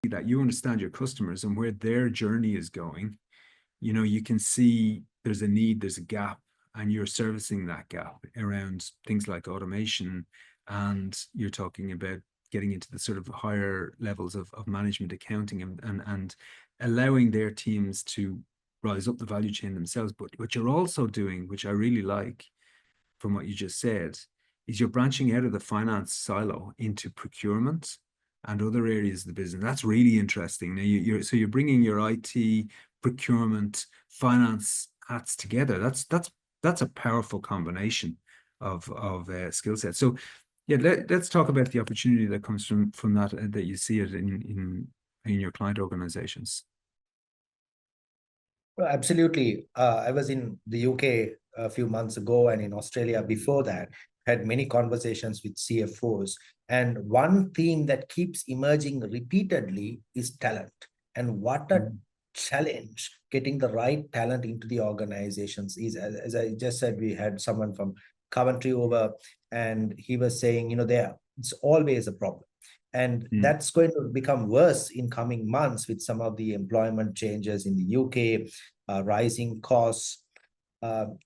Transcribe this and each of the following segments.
that you understand your customers and where their journey is going, you can see there's a need, there's a gap, and you're servicing that gap around things like automation. And you're talking about getting into the sort of higher levels of management accounting, and allowing their teams to rise up the value chain themselves. But what you're also doing, which I really like from what you just said, is you're branching out of the finance silo into procurement and other areas of the business. That's really interesting. Now you're bringing your IT, procurement, finance hats together. That's a powerful combination of skill sets. So yeah, let's talk about the opportunity that comes from that, that you see it in your client organizations. Well, absolutely. I was in the UK a few months ago, and in Australia before that, had many conversations with CFOs. And one theme that keeps emerging repeatedly is talent. And what a challenge getting the right talent into the organizations is. As I just said, we had someone from Coventry over, and he was saying, it's always a problem. And that's going to become worse in coming months with some of the employment changes in the UK, rising costs.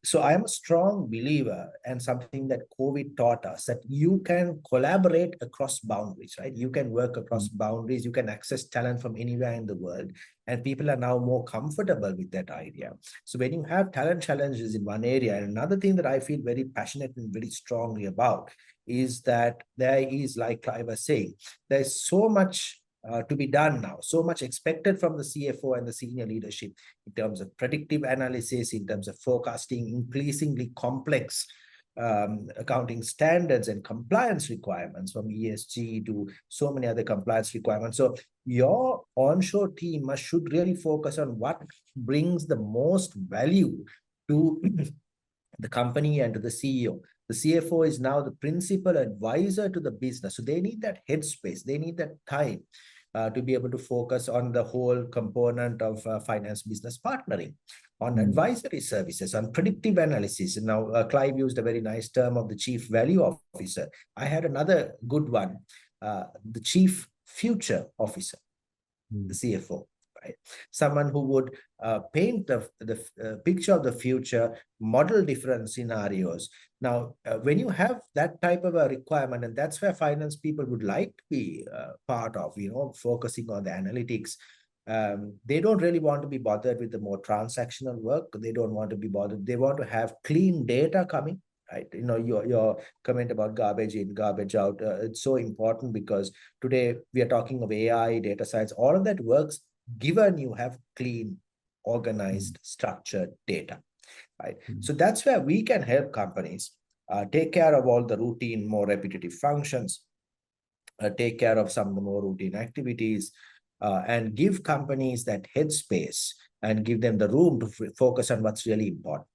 So I am a strong believer, and something that COVID taught us, that you can collaborate across boundaries, right? You can work across boundaries, you can access talent from anywhere in the world, and people are now more comfortable with that idea. So when you have talent challenges in one area, and another thing that I feel very passionate and very strongly about is that there is, like I was saying, there's so much to be done now, so much expected from the CFO and the senior leadership in terms of predictive analysis, in terms of forecasting, increasingly complex accounting standards and compliance requirements, from ESG to so many other compliance requirements. So your onshore team should really focus on what brings the most value to the company and to the CEO. The CFO is now the principal advisor to the business. So they need that headspace. They need that time to be able to focus on the whole component of finance business partnering, on advisory services, on predictive analysis. And now Clive used a very nice term of the chief value officer. I had another good one, the chief future officer, the CFO. Right? Someone who would paint the picture of the future, model different scenarios. Now, when you have that type of a requirement, and that's where finance people would like to be part of, focusing on the analytics. They don't really want to be bothered with the more transactional work. They don't want to be bothered. They want to have clean data coming. Right. Your comment about garbage in, garbage out, it's so important, because today we are talking of AI, data science, all of that works given you have clean, organized, structured data, right? So that's where we can help companies take care of all the routine, more repetitive functions, take care of some of the more routine activities, and give companies that headspace and give them the room to focus on what's really important.